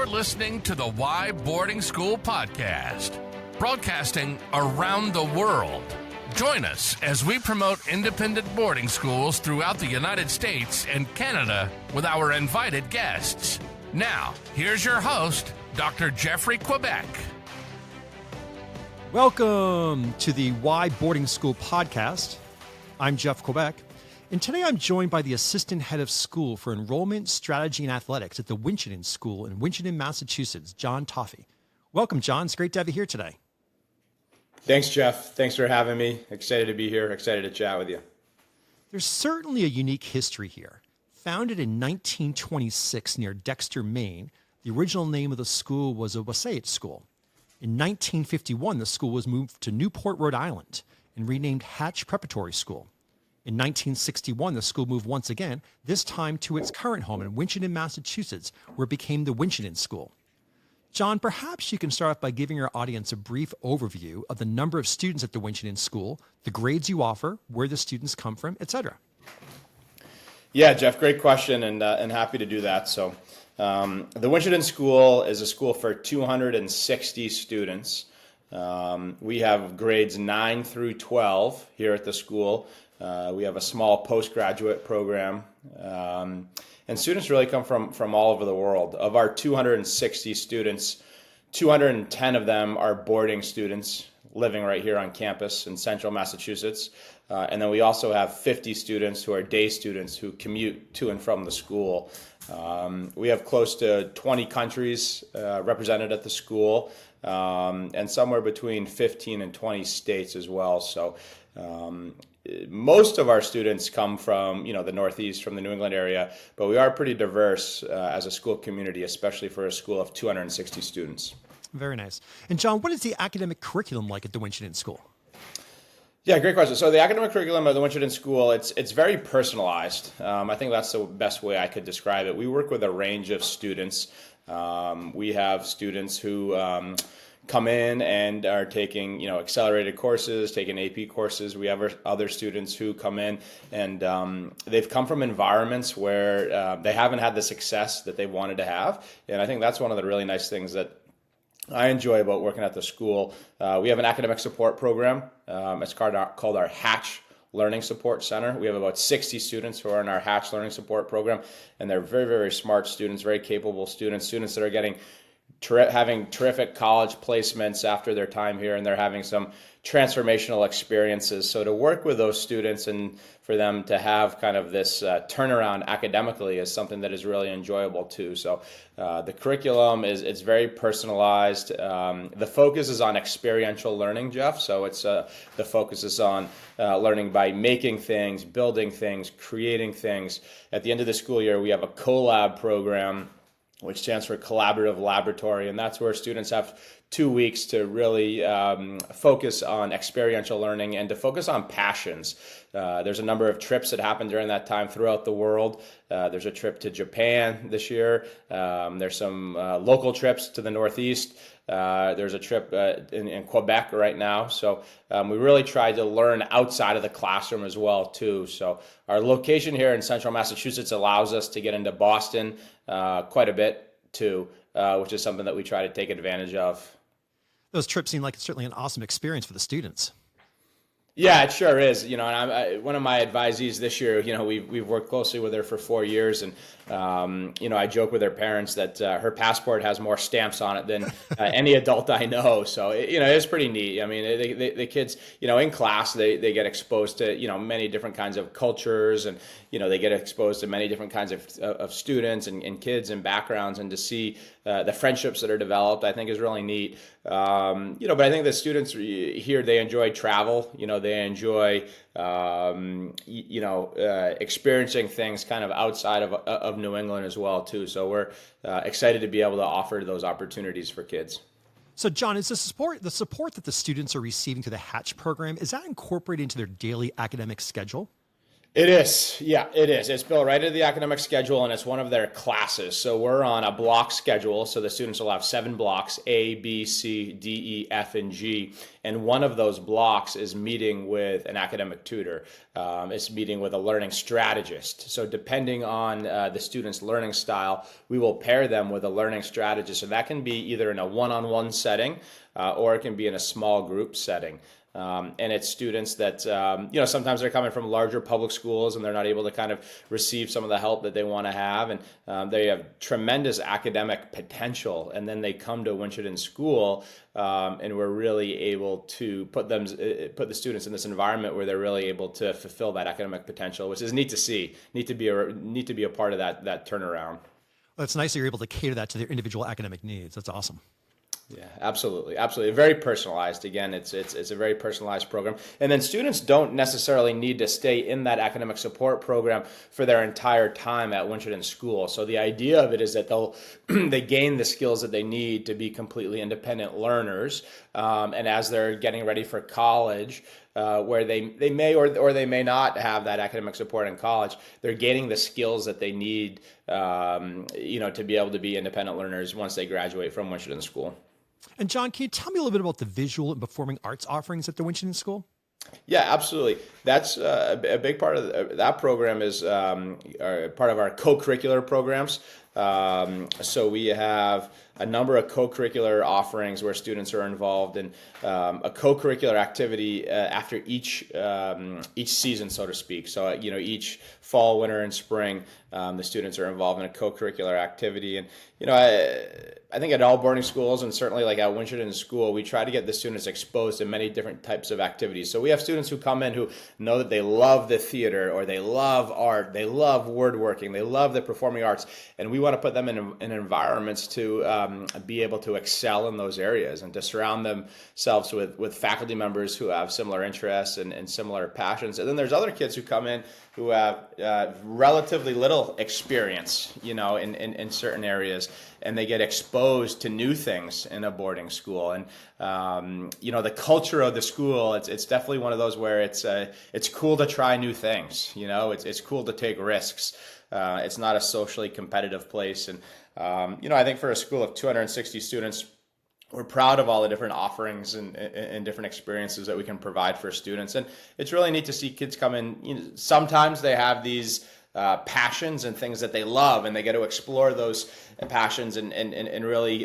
You're listening to the Why Boarding School podcast, broadcasting around the world. Join us as we promote independent boarding schools throughout the United States and Canada with our invited guests. Now, here's your host, Dr. Jeffrey Quebec. Welcome to the Why Boarding School podcast. I'm Jeff Quebec, and today I'm joined by the Assistant Head of School for Enrollment, Strategy, and Athletics at the Winchendon School in Winchendon, Massachusetts, John Toffey. Welcome, John. It's great to have you here today. Thanks, Jeff. Thanks for having me. Excited to be here. Excited to chat with you. There's certainly a unique history here. Founded in 1926 near Dexter, Maine, the original name of the school was a Wasatch School. In 1951, the school was moved to Newport, Rhode Island, and renamed Hatch Preparatory School. In 1961, the school moved once again, this time to its current home in Winchendon, Massachusetts, where it became the Winchendon School. John, perhaps you can start off by giving our audience a brief overview of the number of students at the Winchendon School, the grades you offer, where the students come from, etc. Yeah, Jeff, great question, and happy to do that. So the Winchendon School is a school for 260 students. We have grades 9 through 12 here at the school. We have a small postgraduate program. And students really come from all over the world. Of our 260 students, 210 of them are boarding students living right here on campus in central Massachusetts. And then we also have 50 students who are day students who commute to and from the school. We have close to 20 countries represented at the school, and somewhere between 15 and 20 states as well. So most of our students come from, the Northeast, from the New England area, but we are pretty diverse as a school community, especially for a school of 260 students. Very nice. And John, what is the academic curriculum like at the Winchendon School? Yeah, great question. So the academic curriculum at the Winchendon School, it's very personalized. I think that's the best way I could describe it. We work with a range of students. We have students who come in and are taking, accelerated courses, taking AP courses. We have other students who come in and they've come from environments where they haven't had the success that they wanted to have. And I think that's one of the really nice things that I enjoy about working at the school. We have an academic support program. It's called our Hatch Learning Support Center. We have about 60 students who are in our Hatch Learning Support program, and they're very, very smart students, very capable students that are having terrific college placements after their time here, and they're having some transformational experiences. So to work with those students and for them to have kind of this turnaround academically is something that is really enjoyable too. So the curriculum it's very personalized. The focus is on experiential learning, Jeff. So it's the focus is on learning by making things, building things, creating things. At the end of the school year, we have a collab program, which stands for Collaborative Laboratory, and that's where students have 2 weeks to really focus on experiential learning and to focus on passions. There's a number of trips that happen during that time throughout the world. There's a trip to Japan this year. There's some local trips to the Northeast. There's a trip in Quebec right now. So we really try to learn outside of the classroom as well, too. So our location here in central Massachusetts allows us to get into Boston quite a bit, too, which is something that we try to take advantage of. Those trips seem like it's certainly an awesome experience for the students. Yeah, it sure is. And one of my advisees this year, we've worked closely with her for 4 years, and I joke with her parents that her passport has more stamps on it than any adult I know. So it's pretty neat. I mean, the kids, in class they get exposed to many different kinds of cultures, and they get exposed to many different kinds of students and kids and backgrounds, and to see the friendships that are developed, I think is really neat. But I think the students here, they enjoy travel. They enjoy, experiencing things kind of outside of New England as well, too. So we're excited to be able to offer those opportunities for kids. So, John, is the support that the students are receiving through the Hatch program, is that incorporated into their daily academic schedule? It is. Yeah, it is. It's built right into the academic schedule and it's one of their classes. So we're on a block schedule. So the students will have 7 blocks, A, B, C, D, E, F, and G. And one of those blocks is meeting with an academic tutor. It's meeting with a learning strategist. So depending on the student's learning style, we will pair them with a learning strategist. So that can be either in a one-on-one setting or it can be in a small group setting. And it's students that, sometimes they're coming from larger public schools and they're not able to kind of receive some of the help that they want to have. And they have tremendous academic potential. And then they come to Winchendon School and we're really able to put the students in this environment where they're really able to fulfill that academic potential, which is neat to see, neat to be a part of that turnaround. Well, it's nice that you're able to cater that to their individual academic needs. That's awesome. Yeah, absolutely. Absolutely. Very personalized. Again, it's a very personalized program. And then students don't necessarily need to stay in that academic support program for their entire time at Winchendon School. So the idea of it is that they gain the skills that they need to be completely independent learners. And as they're getting ready for college, where they may or they may not have that academic support in college, they're gaining the skills that they need, to be able to be independent learners once they graduate from Winchendon School. And John, can you tell me a little bit about the visual and performing arts offerings at the Winchendon School? Yeah, absolutely. That's a big part of that program is part of our co-curricular programs. So we have a number of co-curricular offerings where students are involved in a co-curricular activity after each season, so to speak. So each fall, winter, and spring, the students are involved in a co-curricular activity. And I think at all boarding schools and certainly like at Winchendon School, we try to get the students exposed to many different types of activities. So we have students who come in who know that they love the theater or they love art, they love woodworking, they love the performing arts, and we want to put them in environments to be able to excel in those areas and to surround themselves with faculty members who have similar interests and similar passions. And then there's other kids who come in who have relatively little experience, in certain areas, and they get exposed to new things in a boarding school. And the culture of the school, it's definitely one of those where it's cool to try new things. It's cool to take risks. It's not a socially competitive place. And I think for a school of 260 students, we're proud of all the different offerings and different experiences that we can provide for students. And it's really neat to see kids come in. Sometimes they have these passions and things that they love, and they get to explore those passions and really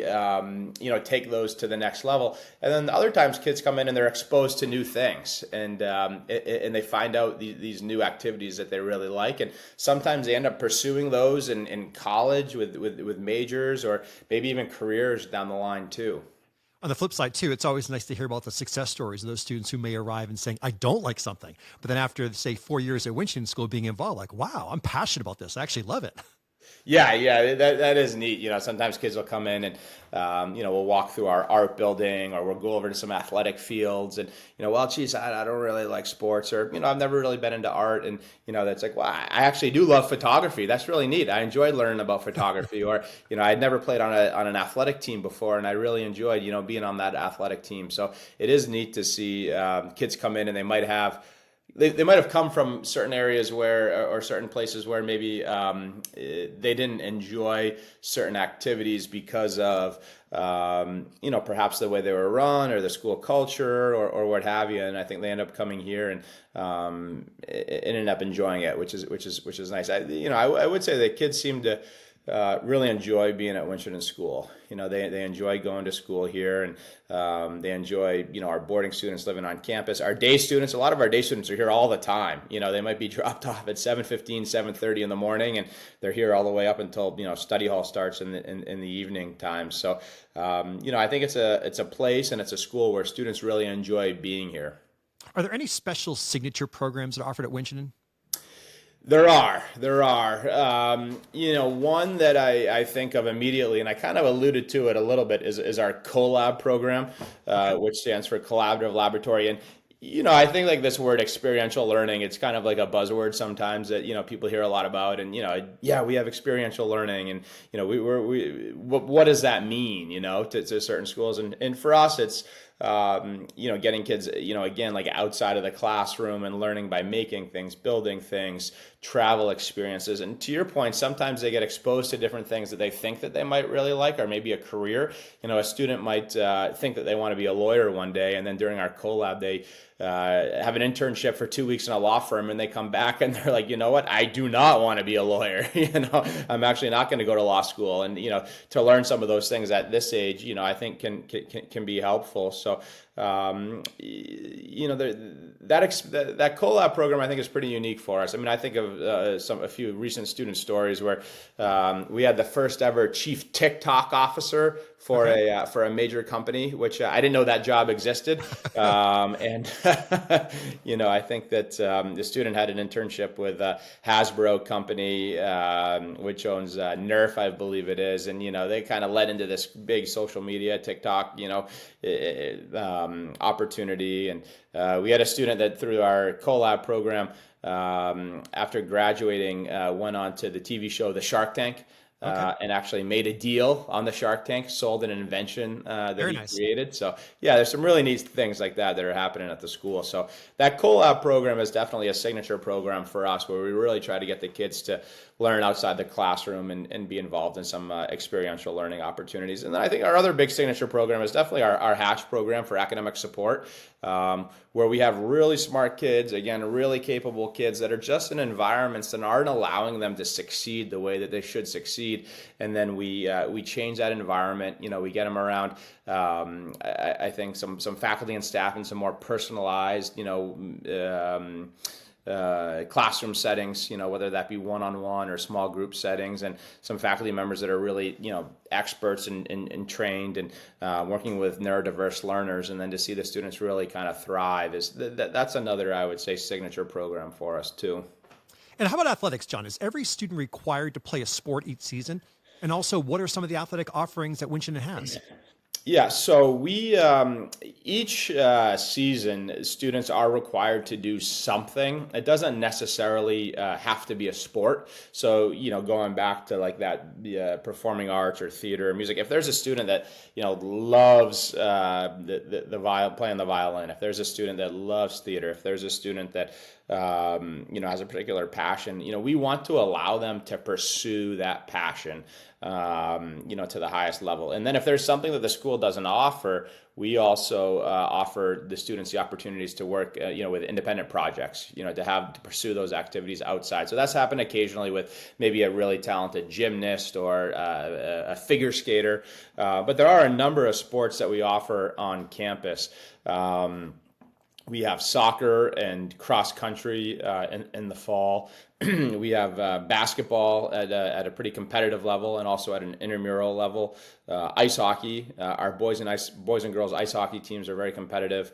take those to the next level. And then other times kids come in and they're exposed to new things and they find out these new activities that they really like. And sometimes they end up pursuing those in college with majors or maybe even careers down the line too. On the flip side, too, it's always nice to hear about the success stories of those students who may arrive and saying, I don't like something. But then after, say, 4 years at Winchendon School being involved, like, wow, I'm passionate about this. I actually love it. Yeah, that is neat. Sometimes kids will come in and, we'll walk through our art building or we'll go over to some athletic fields and, geez, I don't really like sports or, I've never really been into art. And, that's like, well, I actually do love photography. That's really neat. I enjoyed learning about photography or, I'd never played on an athletic team before and I really enjoyed, being on that athletic team. So it is neat to see kids come in and they might have come from certain areas or certain places where maybe they didn't enjoy certain activities because of perhaps the way they were run or the school culture or what have you. And I think they end up coming here and end up enjoying it, which is nice. I would say that kids seem to really enjoy being at Winchendon School. They enjoy going to school here, and they enjoy, our boarding students living on campus. Our day students, a lot of our day students are here all the time. They might be dropped off at 7:15, 7:30 in the morning, and they're here all the way up until, study hall starts in the evening time. So, I think it's a place and it's a school where students really enjoy being here. Are there any special signature programs that are offered at Winchendon? There are. One that I think of immediately, and I kind of alluded to it a little bit, is our CoLab program, which stands for Collaborative Laboratory. And, I think like this word experiential learning, it's kind of like a buzzword sometimes that, people hear a lot about. And, we have experiential learning. And, what does that mean, to certain schools? And for us, it's getting kids, again, like outside of the classroom and learning by making things, building things, travel experiences. And to your point, sometimes they get exposed to different things that they think that they might really like, or maybe a career. A student might think that they want to be a lawyer one day, and then during our collab, they have an internship for 2 weeks in a law firm, and they come back and they're like, you know what, I do not want to be a lawyer. I'm actually not going to go to law school. And to learn some of those things at this age, I think can be helpful. So that collab program, I think, is pretty unique for us. I mean, I think of a few recent student stories where we had the first ever chief TikTok officer for a major company, which I didn't know that job existed. And I think that the student had an internship with Hasbro company, which owns Nerf, I believe it is, and they kind of led into this big social media TikTok, opportunity. And we had a student that through our collab program, after graduating, went on to the TV show The Shark Tank. And actually made a deal on the Shark Tank, sold an invention that Very he nice. created. So yeah, there's some really neat things like that are happening at the school. So that collab program is definitely a signature program for us, where we really try to get the kids to learn outside the classroom and be involved in some experiential learning opportunities. And then I think our other big signature program is definitely our Hatch program for academic support, where we have really smart kids, again, really capable kids that are just in environments that aren't allowing them to succeed the way that they should succeed. And then we change that environment. We get them around, I think, some faculty and staff in some more personalized, classroom settings, whether that be one-on-one or small group settings, and some faculty members that are really, experts and trained and working with neurodiverse learners. And then to see the students really kind of thrive that's another, I would say, signature program for us too. And how about athletics, John? Is every student required to play a sport each season? And also, what are some of the athletic offerings that Winchendon has? Yeah, so we each season, students are required to do something. It doesn't necessarily have to be a sport. So going back to like that performing arts or theater or music, if there's a student that loves playing the violin, if there's a student that loves theater, if there's a student that has a particular passion, we want to allow them to pursue that passion, to the highest level. And then if there's something that the school doesn't offer, we also offer the students the opportunities to work, with independent projects, to pursue those activities outside. So that's happened occasionally with maybe a really talented gymnast or a figure skater. But there are a number of sports that we offer on campus. We have soccer and cross country in the fall. We have basketball at a pretty competitive level and also at an intramural level. Ice hockey, our boys and girls ice hockey teams are very competitive.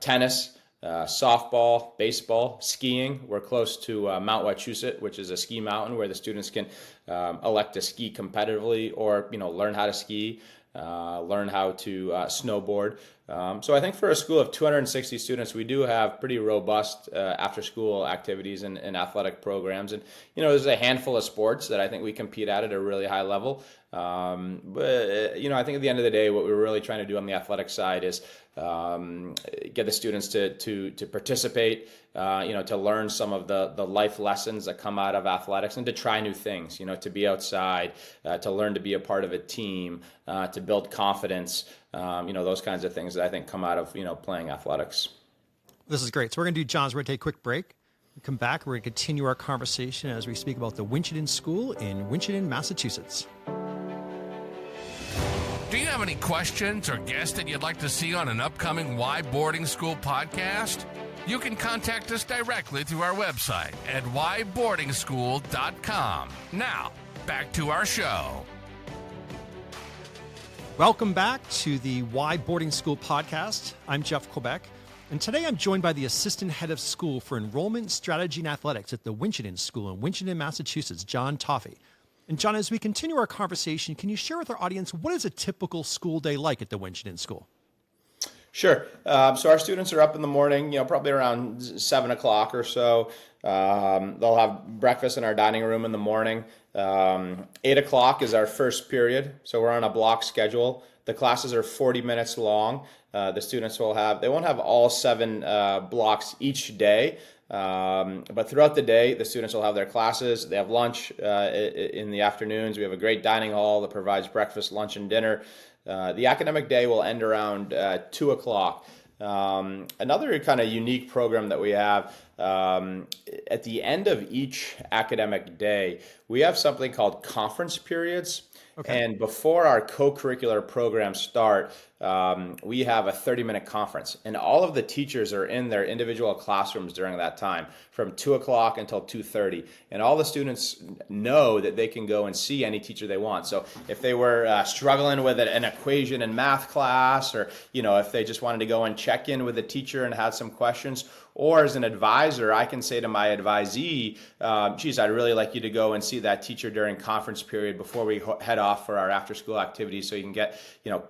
Tennis, softball, baseball, skiing. We're close to Mount Wachusett, which is a ski mountain where the students can elect to ski competitively or learn how to ski. Learn how to snowboard. So I think for a school of 260 students, we do have pretty robust after-school activities and athletic programs. And, there's a handful of sports that I think we compete at a really high level. But I think at the end of the day, what we're really trying to do on the athletic side is get the students to participate, to learn some of the life lessons that come out of athletics and to try new things, to be outside, to learn to be a part of a team, to build confidence, those kinds of things that I think come out of, playing athletics. This is great. So we're going to do, John, we're going to take a quick break. Come back. We're going to continue our conversation as we speak about the Winchendon School in Winchendon, Massachusetts. Do you have any questions or guests that you'd like to see on an upcoming Why Boarding School podcast? You can contact us directly through our website at whyboardingschool.com. Now, back to our show. Welcome back to the Why Boarding School podcast. I'm Jeff Quebec, and today I'm joined by the Assistant Head of School for Enrollment, Strategy, and Athletics at the Winchendon School in Winchendon, Massachusetts, John Toffey. And John, as we continue our conversation, can you share with our audience what is a typical school day like at the Winchendon School? Sure. So our students are up in the morning, probably around 7 o'clock or so. They'll have breakfast in our dining room in the morning. 8 o'clock is our first period, so we're on a block schedule. The classes are 40 minutes long. The students they won't have all 7 blocks each day. But throughout the day, the students will have their classes. They have lunch in the afternoons. We have a great dining hall that provides breakfast, lunch, and dinner. The academic day will end around 2 o'clock. Another kind of unique program that we have, at the end of each academic day, we have something called conference periods. Okay. And before our co-curricular programs start, we have a 30-minute conference, and all of the teachers are in their individual classrooms during that time from 2 o'clock until 2:30. And all the students know that they can go and see any teacher they want. So if they were struggling with an equation in math class, or, if they just wanted to go and check in with a teacher and had some questions, or as an advisor, I can say to my advisee, geez, I'd really like you to go and see that teacher during conference period before we head off for our after-school activities, so you can get,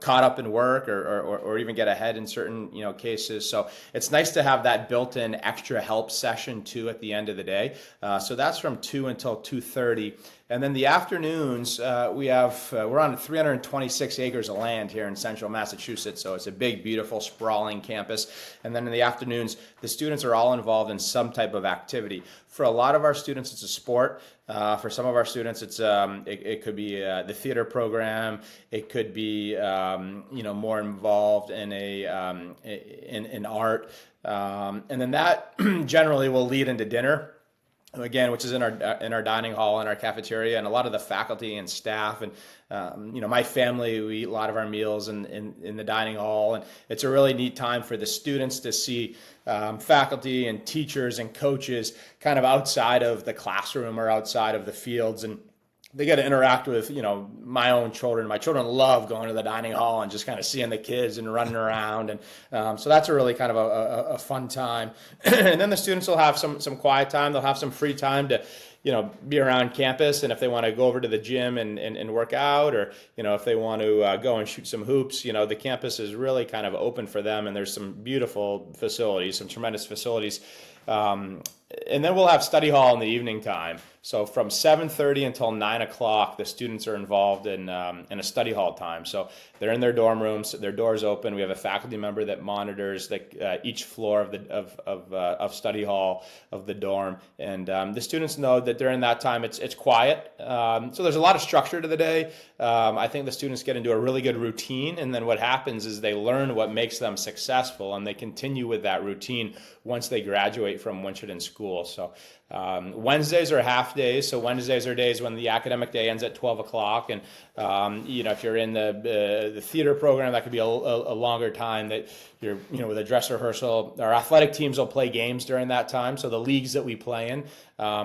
caught up in work or even get ahead in certain, cases. So it's nice to have that built-in extra help session too at the end of the day. So that's from 2 until 2:30. And then the afternoons, we're on 326 acres of land here in central Massachusetts, so it's a big, beautiful, sprawling campus. And then in the afternoons, the students are all involved in some type of activity. For a lot of our students, it's a sport. For some of our students, it could be the theater program. It could be more involved in in art, and then that generally will lead into dinner. Again, which is in our dining hall and our cafeteria, and a lot of the faculty and staff and my family, we eat a lot of our meals in the dining hall, and it's a really neat time for the students to see faculty and teachers and coaches kind of outside of the classroom or outside of the fields, and they get to interact with, my own children. My children love going to the dining hall and just kind of seeing the kids and running around. And so that's a really kind of a fun time. And then the students will have some quiet time. They'll have some free time to, be around campus. And if they want to go over to the gym and work out, or, if they want to go and shoot some hoops, the campus is really kind of open for them. And there's some beautiful facilities, some tremendous facilities. And then we'll have study hall in the evening time. So from 7:30 until 9 o'clock, the students are involved in a study hall time. So they're in their dorm rooms, their doors open. We have a faculty member that monitors each floor of study hall of the dorm. And the students know that during that time it's quiet. So there's a lot of structure to the day. I think the students get into a really good routine. And then what happens is they learn what makes them successful, and they continue with that routine once they graduate from Winchendon School. So Wednesdays are half days. So Wednesdays are days when the academic day ends at 12 o'clock. And, if you're in the theater program, that could be a longer time that you're, with a dress rehearsal. Our athletic teams will play games during that time. So the leagues that we play in,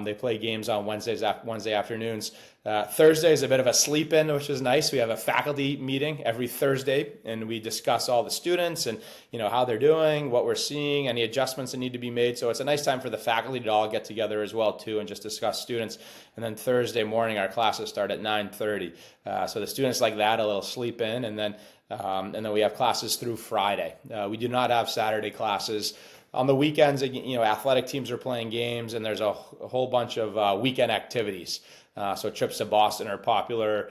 they play games on Wednesday afternoons. Thursday is a bit of a sleep in, which is nice. We have a faculty meeting every Thursday, and we discuss all the students and, how they're doing, what we're seeing, any adjustments that need to be made. So it's a nice time for the faculty to all get together as well, too, and just discuss students. And then Thursday morning, our classes start at 9:30. So the students like that, a little sleep in, and then we have classes through Friday. We do not have Saturday classes. On the weekends, athletic teams are playing games, and there's a whole bunch of weekend activities. So trips to Boston are popular,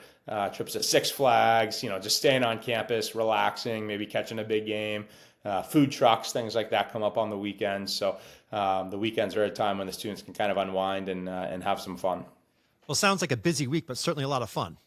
trips to Six Flags, just staying on campus, relaxing, maybe catching a big game. Food trucks, things like that come up on the weekends. So the weekends are a time when the students can kind of unwind and have some fun. Well, sounds like a busy week, but certainly a lot of fun.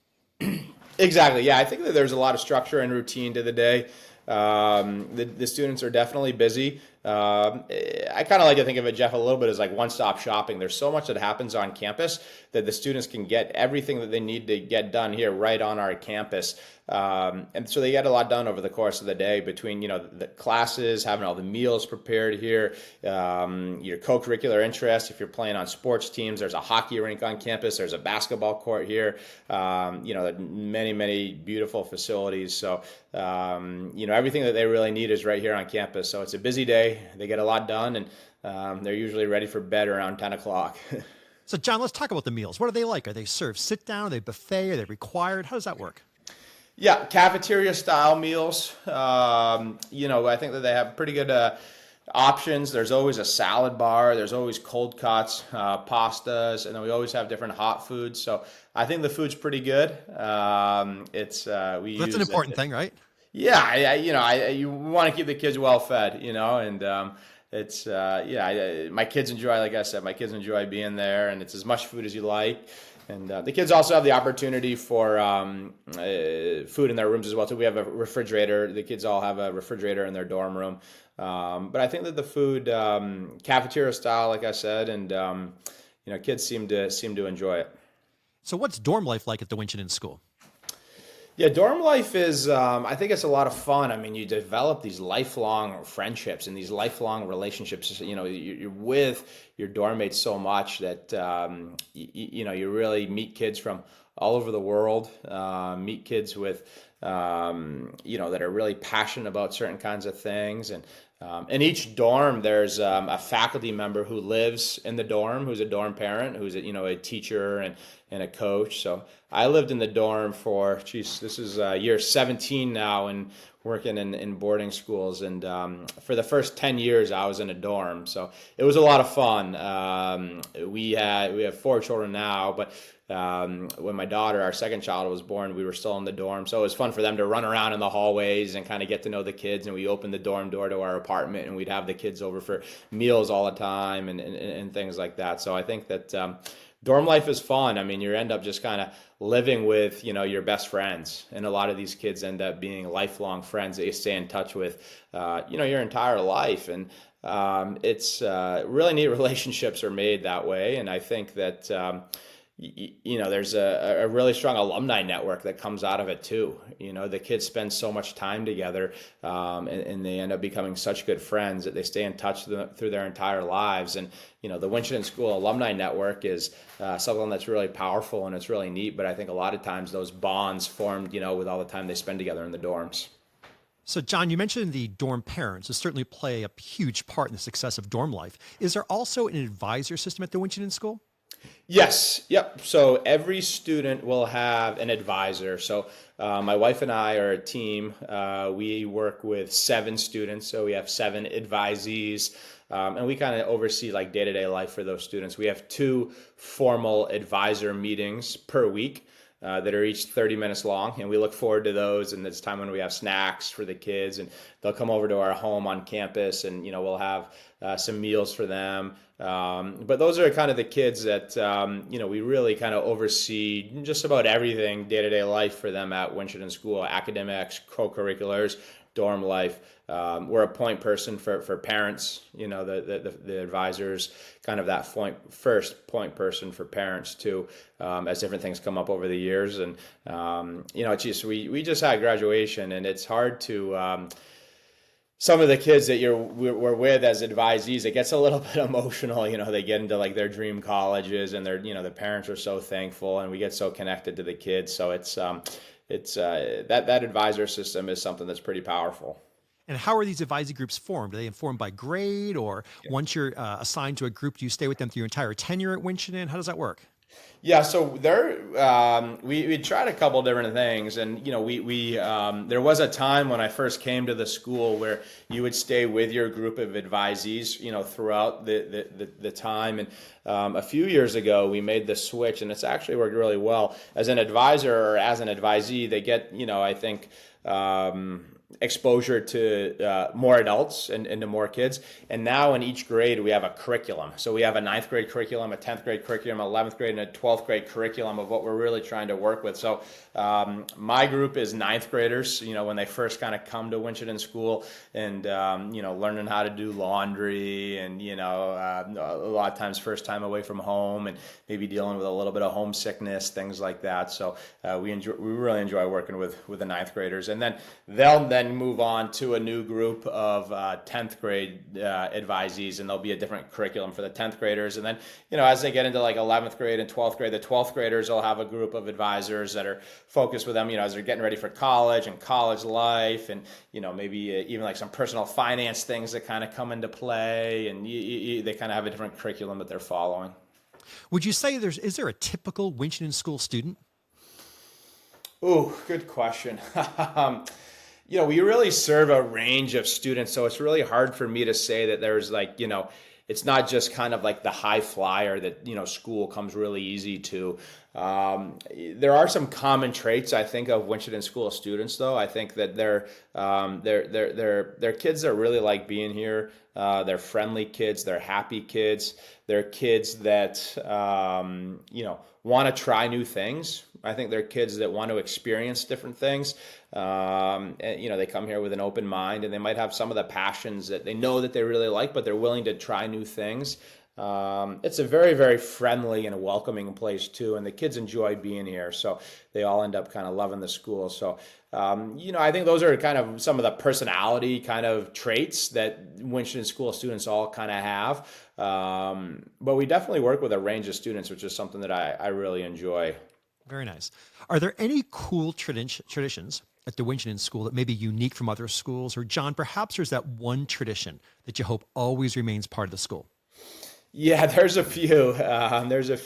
Exactly. Yeah, I think that there's a lot of structure and routine to the day. The students are definitely busy. I kind of like to think of it, Jeff, a little bit as like one-stop shopping. There's so much that happens on campus that the students can get everything that they need to get done here right on our campus. And so they get a lot done over the course of the day between, the classes, having all the meals prepared here, your co-curricular interests. If you're playing on sports teams, there's a hockey rink on campus. There's a basketball court here, many, many beautiful facilities. So, everything that they really need is right here on campus. So it's a busy day. They get a lot done, and they're usually ready for bed around 10 o'clock. So, John, let's talk about the meals. What are they like? Are they served sit down? Are they buffet? Are they required? How does that work? Yeah, cafeteria style meals. I think that they have pretty good options. There's always a salad bar. There's always cold cuts, pastas, and then we always have different hot foods. So I think the food's pretty good. That's an important thing, right? Yeah, you want to keep the kids well fed, and it's my kids enjoy, like I said, my kids enjoy being there, and it's as much food as you like. And the kids also have the opportunity for food in their rooms as well. So we have a refrigerator. The kids all have a refrigerator in their dorm room. But I think that the food, cafeteria style, like I said, and kids seem to enjoy it. So what's dorm life like at the Winchendon School? Yeah, dorm life is, I think it's a lot of fun. I mean, you develop these lifelong friendships and these lifelong relationships. You're with your dorm mates so much that, you really meet kids from all over the world, meet kids with, that are really passionate about certain kinds of things. And in each dorm, there's a faculty member who lives in the dorm, who's a dorm parent, who's a teacher and a coach. So I lived in the dorm for, this is year 17 now, and working in boarding schools. And for the first 10 years, I was in a dorm. So it was a lot of fun. We have 4 children now, but when my daughter, our second child, was born, we were still in the dorm. So it was fun for them to run around in the hallways and kind of get to know the kids. And we opened the dorm door to our apartment, and we'd have the kids over for meals all the time and things like that. So I think that dorm life is fun. I mean, you end up just kind of living with, your best friends. And a lot of these kids end up being lifelong friends that you stay in touch with, your entire life. And it's really neat relationships are made that way. And I think that, there's a really strong alumni network that comes out of it too. The kids spend so much time together, and they end up becoming such good friends that they stay in touch through their entire lives. And, the Winchendon School alumni network is something that's really powerful, and it's really neat. But I think a lot of times those bonds formed, with all the time they spend together in the dorms. So, John, you mentioned the dorm parents who certainly play a huge part in the success of dorm life. Is there also an advisor system at the Winchendon School? Yes. Yep. So every student will have an advisor. So my wife and I are a team. We work with 7 students. So we have 7 advisees. And we kind of oversee like day-to-day life for those students. We have 2 formal advisor meetings per week that are each 30 minutes long. And we look forward to those. And it's time when we have snacks for the kids, and they'll come over to our home on campus, and, we'll have some meals for them. But those are kind of the kids that, we really kind of oversee just about everything day-to-day life for them at Winchendon School: academics, co-curriculars, dorm life. We're a point person for parents, the advisors, kind of that first point person for parents too, as different things come up over the years. And, it's just, we just had graduation, and it's hard to, some of the kids that we're with as advisees, it gets a little bit emotional. They get into like their dream colleges, and the parents are so thankful, and we get so connected to the kids. So it's that advisor system is something that's pretty powerful. And how are these advisory groups formed? Are they formed by grade, or once you're assigned to a group, do you stay with them through your entire tenure at Winchendon? How does that work? Yeah, so we tried a couple different things, and we there was a time when I first came to the school where you would stay with your group of advisees, throughout the time. And a few years ago, we made the switch, and it's actually worked really well. As an advisor or as an advisee, they get I think exposure to more adults and to more kids. And now in each grade, we have a curriculum. So we have a 9th grade curriculum, a 10th grade curriculum, 11th grade, and a 12th grade curriculum of what we're really trying to work with. So my group is 9th graders, when they first kind of come to Winchendon School, and, learning how to do laundry, and, a lot of times first time away from home, and maybe dealing with a little bit of homesickness, things like that. So we really enjoy working with the 9th graders. And then they'll then move on to a new group of 10th grade advisees, and there'll be a different curriculum for the 10th graders. And then, as they get into like 11th grade and 12th grade, the 12th graders will have a group of advisors that are focused with them, as they're getting ready for college and college life, and, maybe even like some personal finance things that kind of come into play, and they kind of have a different curriculum that they're following. Would you say is there a typical Winchendon School student? Ooh, good question. We really serve a range of students, so it's really hard for me to say that there's like, it's not just kind of like the high flyer that, school comes really easy to. There are some common traits, I think, of Winchendon School students, though. I think that they're kids that really like being here. They're friendly kids. They're happy kids. They're kids that, want to try new things. I think they're kids that want to experience different things. And, they come here with an open mind, and they might have some of the passions that they know that they really like, but they're willing to try new things. It's a very, very friendly and welcoming place too, and the kids enjoy being here, so they all end up kind of loving the school. So, I think those are kind of some of the personality kind of traits that Winchendon School students all kind of have. But we definitely work with a range of students, which is something that I really enjoy. Very nice. Are there any cool traditions at the Winchendon School that may be unique from other schools? Or John, perhaps there's that one tradition that you hope always remains part of the school? Yeah, there's a few. There's a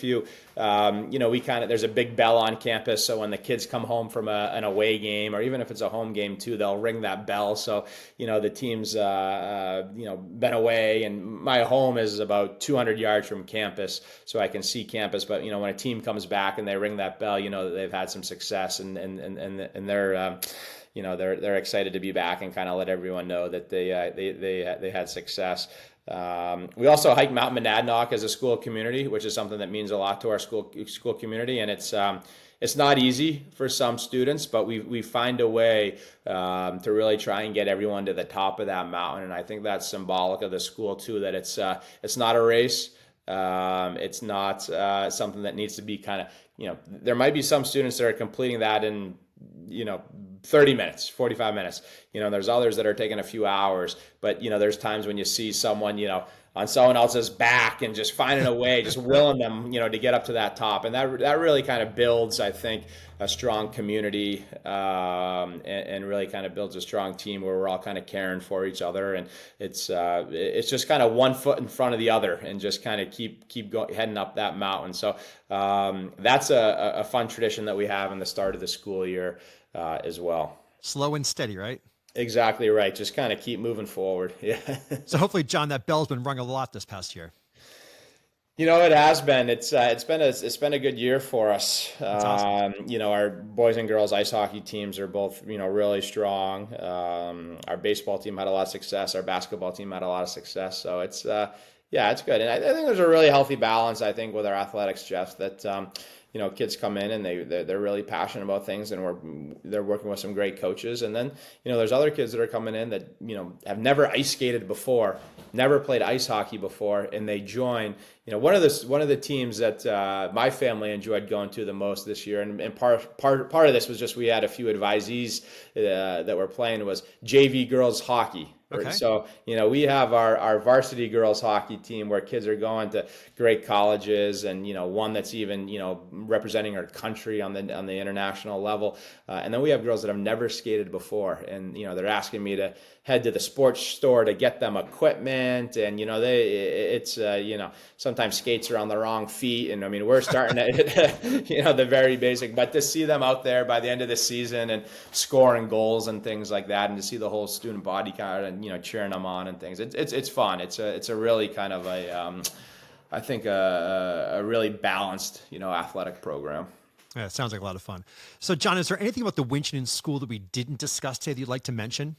big bell on campus. So when the kids come home from an away game, or even if it's a home game too, they'll ring that bell. So, the team's, been away, and my home is about 200 yards from campus, so I can see campus. But, when a team comes back and they ring that bell, that they've had some success, and they're, they're excited to be back and kind of let everyone know that they had success. We also hike Mount Monadnock as a school community, which is something that means a lot to our school community, and it's not easy for some students, but we find a way to really try and get everyone to the top of that mountain, and I think that's symbolic of the school too. That it's not a race. It's not something that needs to be kind of, there might be some students that are completing that in 30 minutes, 45 minutes. There's others that are taking a few hours, but, there's times when you see someone, on someone else's back and just finding a way, just willing them, to get up to that top. And that really kind of builds, I think, a strong community, and really kind of builds a strong team where we're all kind of caring for each other. And it's just kind of one foot in front of the other, and just kind of keep going, heading up that mountain. So that's a fun tradition that we have in the start of the school year as well. Slow and steady, right? Exactly right. Just kind of keep moving forward. Yeah. So hopefully, John, that bell's been rung a lot this past year. It has been. It's been a good year for us. That's awesome. Our boys and girls ice hockey teams are both really strong. Our baseball team had a lot of success. Our basketball team had a lot of success. So it's good. And I think there's a really healthy balance, I think, with our athletics, Jeff, that kids come in and they're really passionate about things, and they're working with some great coaches. And then, there's other kids that are coming in that, have never ice skated before, never played ice hockey before, and they join. One of the teams that my family enjoyed going to the most this year, and part of this was just we had a few advisees that were playing, was JV girls hockey. Okay. So, we have our varsity girls hockey team where kids are going to great colleges, and, one that's even, representing our country on the international level. And then we have girls that have never skated before, and, they're asking me to head to the sports store to get them equipment. And, sometimes skates are on the wrong feet. And we're starting at, the very basic, but to see them out there by the end of the season and scoring goals and things like that, and to see the whole student body kind of, cheering them on and things, it's fun. It's a really kind of I think a really balanced, athletic program. Yeah, it sounds like a lot of fun. So, John, is there anything about the Winchendon School that we didn't discuss today that you'd like to mention?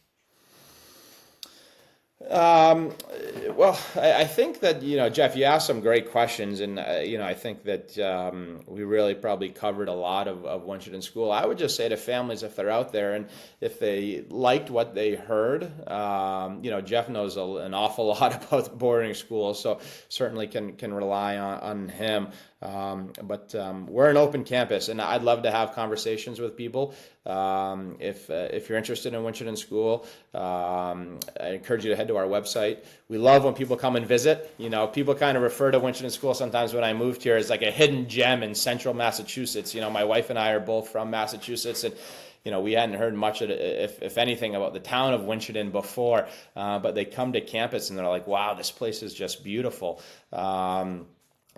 Well, I think that, Jeff, you asked some great questions, and, I think that we really probably covered a lot of Winchendon School. I would just say to families, if they're out there and if they liked what they heard, Jeff knows an awful lot about boarding schools, so certainly can rely on him. But we're an open campus, and I'd love to have conversations with people. If you're interested in Winchendon School, I encourage you to head to our website. We love when people come and visit. People kind of refer to Winchendon School sometimes when I moved here as like a hidden gem in central Massachusetts. My wife and I are both from Massachusetts, and we hadn't heard much, if anything, about the town of Winchendon before, but they come to campus and they're like, wow, this place is just beautiful.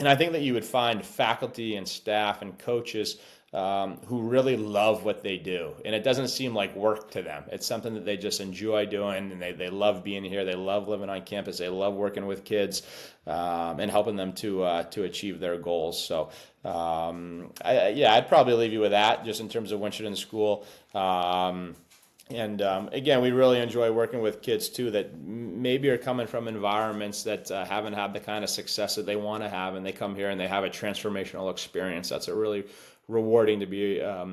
And I think that you would find faculty and staff and coaches who really love what they do. And it doesn't seem like work to them. It's something that they just enjoy doing, and they love being here. They love living on campus. They love working with kids and helping them to achieve their goals. So, I'd probably leave you with that just in terms of Winchendon School. Again, we really enjoy working with kids too that maybe are coming from environments that haven't had the kind of success that they want to have, and they come here and they have a transformational experience. That's a really rewarding to be, a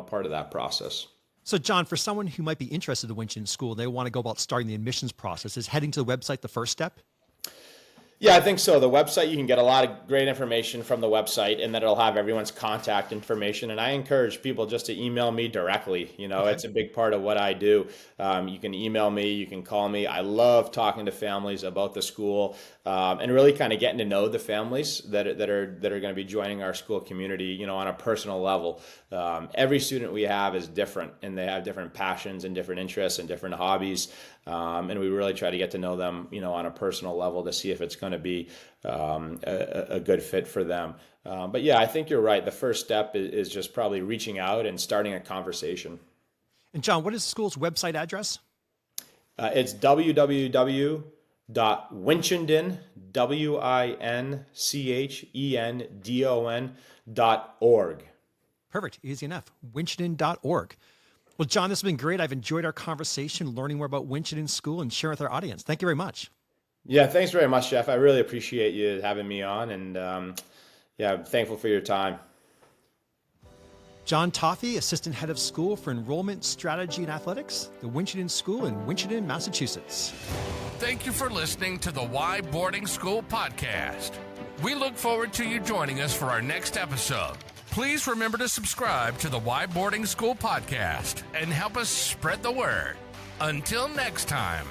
part of that process. So, John, for someone who might be interested in Winchendon School, they want to go about starting the admissions process. Is heading to the website the first step? Yeah, I think so. The website, you can get a lot of great information from the website, and then it'll have everyone's contact information. And I encourage people just to email me directly. Okay. It's a big part of what I do. You can email me, you can call me. I love talking to families about the school and really kind of getting to know the families that are going to be joining our school community, on a personal level. Every student we have is different, and they have different passions and different interests and different hobbies. And we really try to get to know them, on a personal level to see if it's going to be a good fit for them. But yeah, I think you're right. The first step is just probably reaching out and starting a conversation. And John, what is the school's website address? It's www.winchendon, WINCHENDON.org. Perfect. Easy enough. Winchendon.org. Well, John, this has been great. I've enjoyed our conversation, learning more about Winchendon School and sharing with our audience. Thank you very much. Yeah, thanks very much, Jeff. I really appreciate you having me on, and I'm thankful for your time. John Toffey, Assistant Head of School for Enrollment, Strategy, and Athletics, the Winchendon School in Winchendon, Massachusetts. Thank you for listening to the Why Boarding School podcast. We look forward to you joining us for our next episode. Please remember to subscribe to the Why Boarding School podcast and help us spread the word. Until next time.